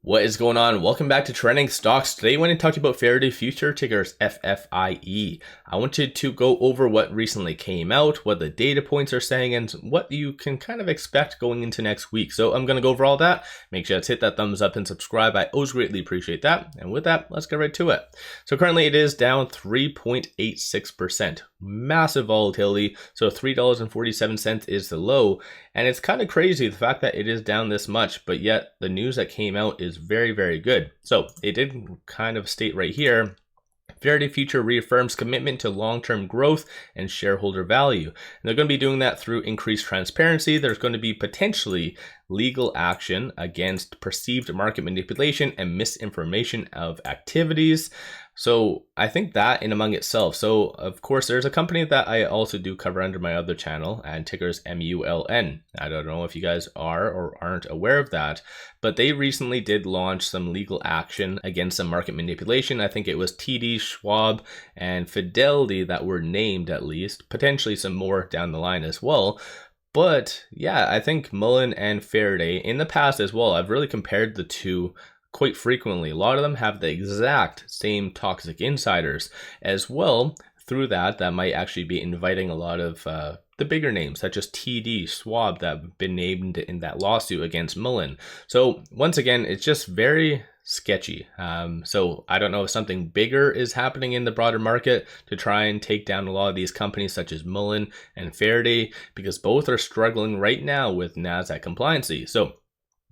What is going on? Welcome back to Trending Stocks. Today I want to talk to you about Faraday future tickers FFIE. I wanted to go over what recently came out, what the data points are saying, and what you can kind of expect going into next week. So I'm going to go over all that. Make sure to hit that thumbs up and subscribe. I always greatly appreciate that. And with that, let's get right to it. So currently it is down 3.86%. Massive volatility. So $3.47 is the low. And it's kind of crazy the fact that it is down this much, but yet the news that came out is very, very good. So it did kind of state right here, Faraday Future reaffirms commitment to long-term growth and shareholder value. And they're going to be doing that through increased transparency. There's going to be potentially legal action against perceived market manipulation and misinformation of activities. So I think that in among itself. So of course, there's a company that I also do cover under my other channel, and ticker's MULN. I don't know if you guys are or aren't aware of that, but they recently did launch some legal action against some market manipulation. I think it was TD, Schwab, and Fidelity that were named, at least, potentially some more down the line as well. But yeah, I think Mullen and Faraday in the past as well, I've really compared the two quite frequently. A lot of them have the exact same toxic insiders as well. Through that might actually be inviting a lot of the bigger names such as TD, Schwab, that have been named in that lawsuit against Mullen. So once again, it's just very sketchy. So I don't know if something bigger is happening in the broader market to try and take down a lot of these companies such as Mullen and Faraday, because both are struggling right now with Nasdaq compliancy. So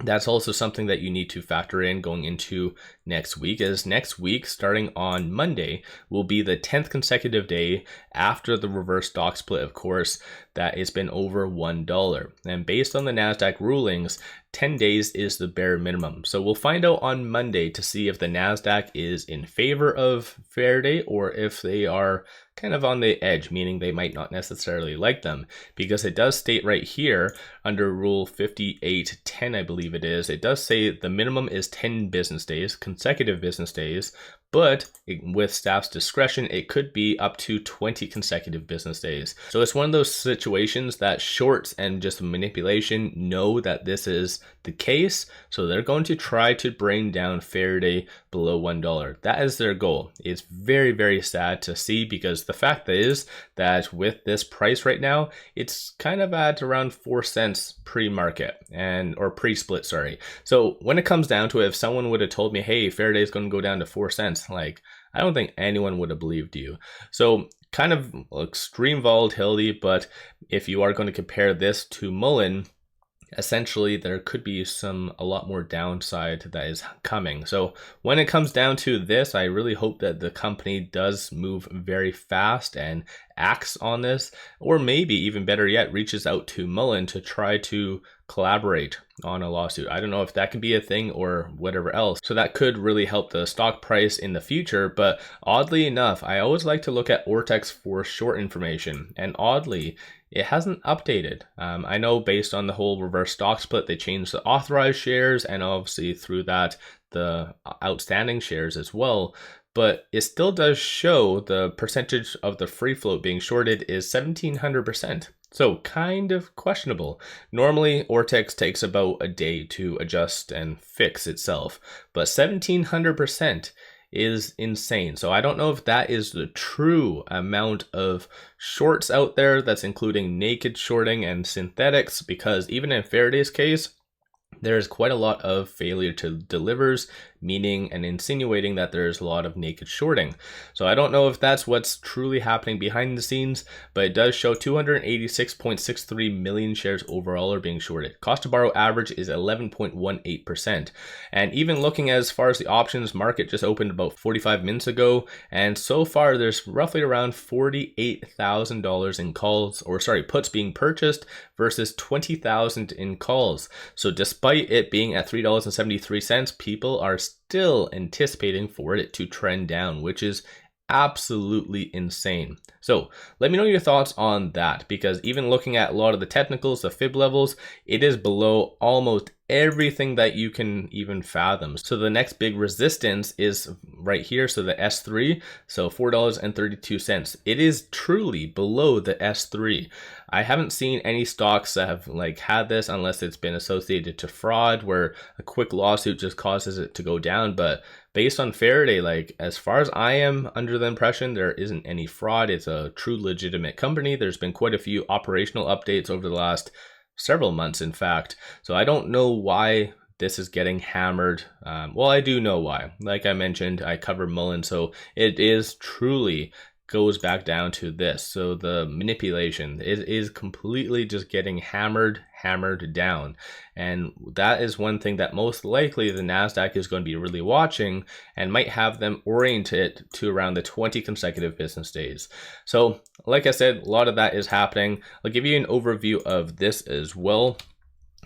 that's also something that you need to factor in going into next week, as next week, starting on Monday, will be the 10th consecutive day after the reverse stock split, of course, that it's been over $1. And based on the Nasdaq rulings, 10 days is the bare minimum. So we'll find out on Monday to see if the Nasdaq is in favor of Faraday or if they are kind of on the edge, meaning they might not necessarily like them, because it does state right here under Rule 5810, I believe it is, it does say the minimum is 10 business days, consecutive business days, but with staff's discretion, it could be up to 20 consecutive business days. So it's one of those situations that shorts and just manipulation know that this is the case. So they're going to try to bring down Faraday below $1. That is their goal. It's very, very sad to see, because the fact is that with this price right now, it's kind of at around 4 cents pre-market or pre-split, sorry. So when it comes down to it, if someone would have told me, hey, Faraday is going to go down to 4 cents, like, I don't think anyone would have believed you. So kind of extreme volatility, but if you are going to compare this to Mullen, essentially there could be a lot more downside that is coming. So when it comes down to this, I really hope that the company does move very fast and acts on this, or maybe even better yet, reaches out to Mullen to try to collaborate on a lawsuit. I don't know if that can be a thing or whatever else. So that could really help the stock price in the future. But oddly enough, I always like to look at Ortex for short information, and oddly, it hasn't updated. I know based on the whole reverse stock split, they changed the authorized shares, and obviously through that, the outstanding shares as well. But it still does show the percentage of the free float being shorted is 1700%. So kind of questionable. Normally, Ortex takes about a day to adjust and fix itself, but 1700% is insane. So I don't know if that is the true amount of shorts out there that's including naked shorting and synthetics, because even in Faraday's case, there's quite a lot of failure to delivers, meaning and insinuating that there's a lot of naked shorting. So I don't know if that's what's truly happening behind the scenes, but it does show 286.63 million shares overall are being shorted. Cost to borrow average is 11.18%. And even looking as far as the options market just opened about 45 minutes ago, and so far there's roughly around $48,000 in calls, or sorry, puts being purchased versus 20,000 in calls. So despite it being at $3.73, people are still anticipating for it to trend down, which is absolutely insane. So let me know your thoughts on that, because even looking at a lot of the technicals, the fib levels, it is below almost everything that you can even fathom. So the next big resistance is right here. So the S3, so $4.32. It is truly below the S3. I haven't seen any stocks that have like had this unless it's been associated to fraud where a quick lawsuit just causes it to go down. But based on Faraday, like as far as I am under the impression, there isn't any fraud. It's a true legitimate company. There's been quite a few operational updates over the last several months, in fact. So I don't know why this is getting hammered. Well, I do know why. Like I mentioned, I cover Mullen, so it is truly goes back down to this. So the manipulation, it is completely just getting hammered down. And that is one thing that most likely the Nasdaq is going to be really watching and might have them oriented to around the 20 consecutive business days. So like I said, a lot of that is happening. I'll give you an overview of this as well.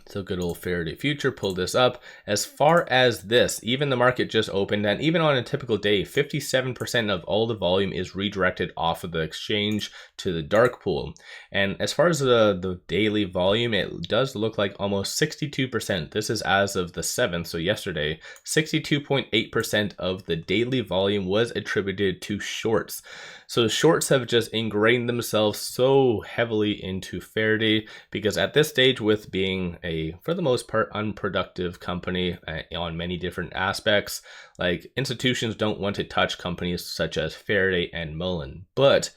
So good old Faraday future, pull this up. As far as this, even the market just opened, and even on a typical day, 57% of all the volume is redirected off of the exchange to the dark pool. And as far as the daily volume, it does look like almost 62%. This is as of the 7th, so yesterday, 62.8% of the daily volume was attributed to shorts. So shorts have just ingrained themselves so heavily into Faraday because at this stage, with being a, for the most part, unproductive company on many different aspects, like institutions don't want to touch companies such as Faraday and Mullen, but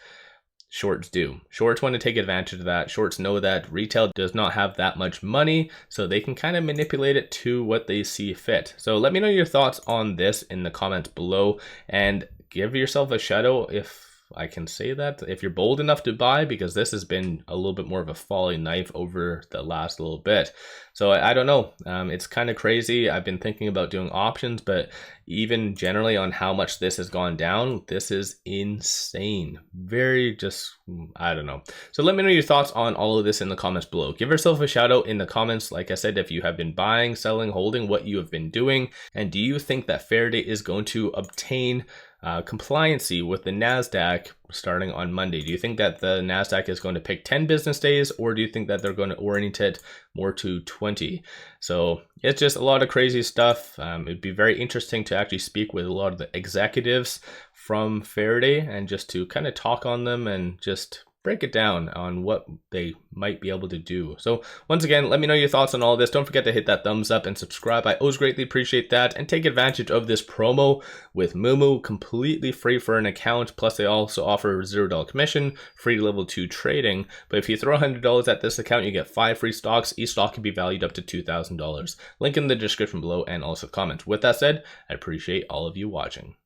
shorts do. Shorts want to take advantage of that. Shorts know that retail does not have that much money, so they can kind of manipulate it to what they see fit. So let me know your thoughts on this in the comments below, and give yourself a shout out if I can say that, if you're bold enough to buy, because this has been a little bit more of a falling knife over the last little bit. So I don't know, it's kind of crazy. I've been thinking about doing options, but even generally on how much this has gone down, this is insane. Very just, I don't know. So let me know your thoughts on all of this in the comments below. Give yourself a shout out in the comments. Like I said, if you have been buying, selling, holding, what you have been doing, and do you think that Faraday is going to obtain compliancy with the Nasdaq starting on Monday? Do you think that the Nasdaq is going to pick 10 business days, or do you think that they're going to orient it more to 20? So it's just a lot of crazy stuff. It'd be very interesting to actually speak with a lot of the executives from Faraday and just to kind of talk on them and just break it down on what they might be able to do. So once again, let me know your thoughts on all of this. Don't forget to hit that thumbs up and subscribe. I always greatly appreciate that. And take advantage of this promo with Moomoo, completely free for an account. Plus they also offer $0 commission, free level 2 trading. But if you throw $100 at this account, you get 5 free stocks. Each stock can be valued up to $2,000. Link in the description below and also comments. With that said, I appreciate all of you watching.